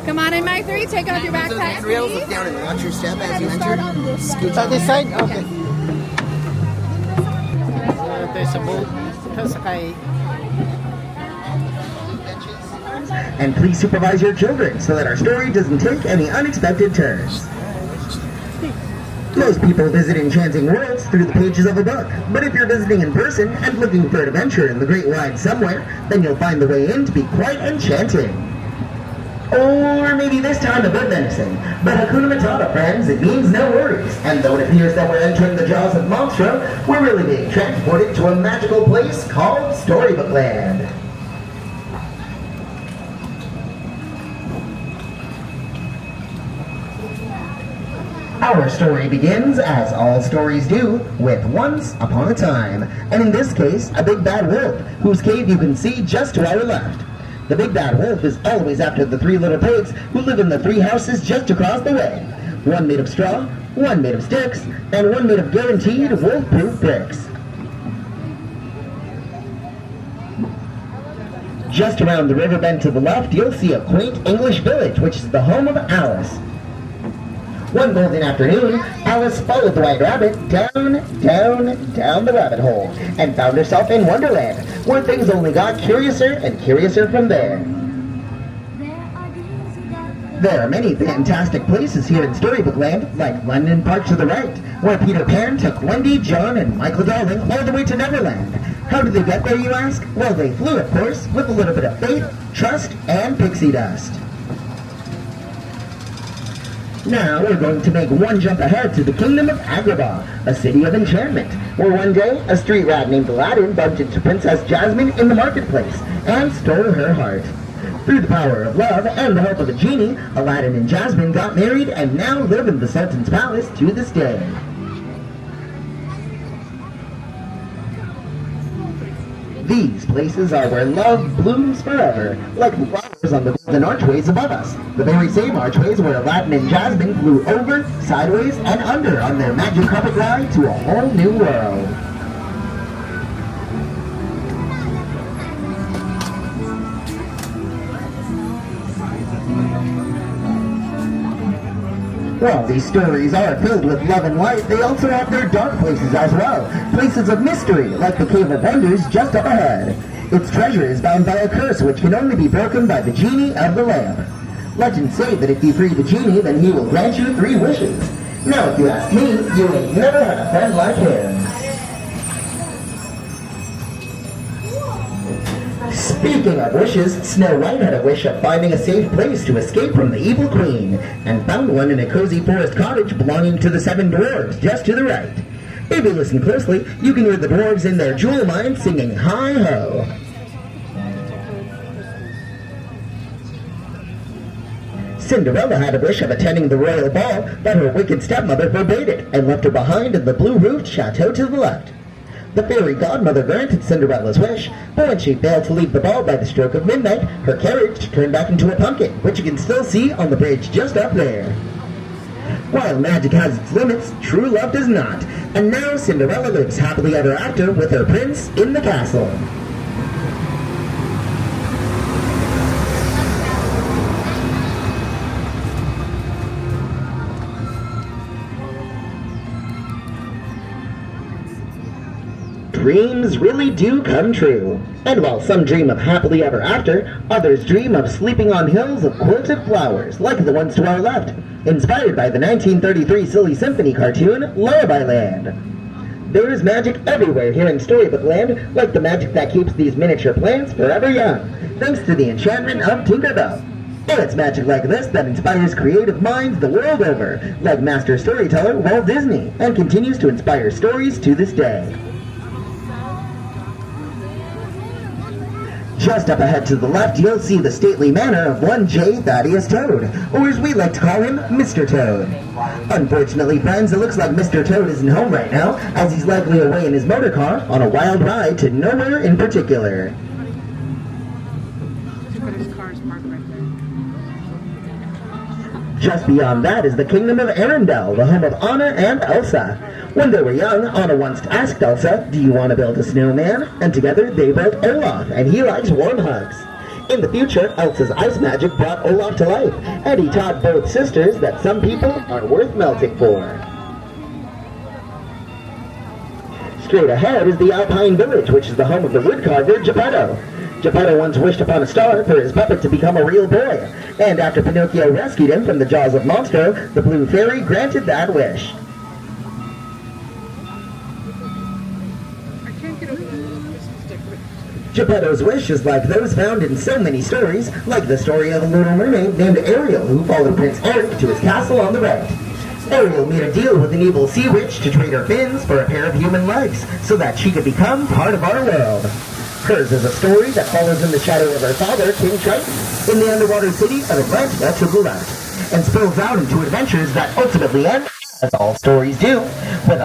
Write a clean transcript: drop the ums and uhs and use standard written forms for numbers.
Come on in, my three. Take off your backpack. Rails, look down and watch your step as you enter. Scooch on this side? Okay. There's a boat. Sakay. And please supervise your children so that our story doesn't take any unexpected turns. Most people visit enchanting worlds through the pages of a book, but if you're visiting in person and looking for adventure in the great wide somewhere, then you'll find the way in to be quite enchanting. Or maybe this time a bit menacing, but Hakuna Matata, friends, it means no worries. And though it appears that we're entering the jaws of Monstro, we're really being transported to a magical place called Storybook Land. Our story begins, as all stories do, with once upon a time, and in this case, a big bad wolf, whose cave you can see just to our left. The big bad wolf is always after the three little pigs who live in the three houses just across the way. One made of straw, one made of sticks, and one made of guaranteed wolf-proof bricks. Just around the river bend to the left, you'll see a quaint English village, which is the home of Alice. One golden afternoon, Alice followed the White Rabbit down the rabbit hole, and found herself in Wonderland, where things only got curiouser and curiouser from there. There are many fantastic places here in Storybook Land, like London Park to the right, where Peter Pan took Wendy, John, and Michael Darling all the way to Neverland. How did they get there, you ask? Well, they flew, of course, with a little bit of faith, trust, and pixie dust. Now we're going to make one jump ahead to the kingdom of Agrabah, a city of enchantment, where one day a street rat named Aladdin bumped into Princess Jasmine in the marketplace and stole her heart. Through the power of love and the help of a genie, Aladdin and Jasmine got married and now live in the Sultan's palace to this day. These places are where love blooms forever, like the flowers on the golden archways above us. The very same archways where Aladdin and Jasmine flew over, sideways, and under on their magic carpet ride to a whole new world. While these stories are filled with love and light, they also have their dark places as well. Places of mystery, like the Cave of Wonders just up ahead. Its treasure is bound by a curse which can only be broken by the genie of the lamp. Legends say that if you free the genie, then he will grant you 3 wishes. Now, if you ask me, you ain't never had a friend like him. Speaking of wishes, Snow White had a wish of finding a safe place to escape from the evil queen, and found one in a cozy forest cottage belonging to the 7 dwarves just to the right. If you listen closely, you can hear the dwarves in their jewel mine singing hi-ho. Cinderella had a wish of attending the royal ball, but her wicked stepmother forbade it, and left her behind in the blue-roofed chateau to the left. The fairy godmother granted Cinderella's wish, but when she failed to leave the ball by the stroke of midnight, her carriage turned back into a pumpkin, which you can still see on the bridge just up there. While magic has its limits, true love does not, and now Cinderella lives happily ever after with her prince in the castle. Dreams really do come true. And while some dream of happily ever after, others dream of sleeping on hills of quilted flowers, like the ones to our left, inspired by the 1933 Silly Symphony cartoon, Lullaby Land. There is magic everywhere here in Storybook Land, like the magic that keeps these miniature plants forever young, thanks to the enchantment of Tinkerbell. And it's magic like this that inspires creative minds the world over, like master storyteller Walt Disney, and continues to inspire stories to this day. Just up ahead to the left, you'll see the stately manor of one J. Thaddeus Toad, or as we like to call him, Mr. Toad. Unfortunately, friends, it looks like Mr. Toad isn't home right now, as he's likely away in his motor car on a wild ride to nowhere in particular. Just beyond that is the kingdom of Arendelle, the home of Anna and Elsa. When they were young, Anna once asked Elsa, "Do you want to build a snowman?" And together they built Olaf, and he likes warm hugs. In the future, Elsa's ice magic brought Olaf to life, and he taught both sisters that some people are worth melting for. Straight ahead is the Alpine Village, which is the home of the woodcarver Geppetto. Geppetto once wished upon a star for his puppet to become a real boy, and after Pinocchio rescued him from the jaws of Monstro, the Blue Fairy granted that wish. Geppetto's wish is like those found in so many stories, like the story of a little mermaid named Ariel who followed Prince Eric to his castle on the right. Ariel made a deal with an evil sea witch to trade her fins for a pair of human legs, so that she could become part of our world. Hers is a story that follows in the shadow of her father, King Triton, in the underwater city of Atlantia to the left, and spills out into adventures that ultimately end, as all stories do, with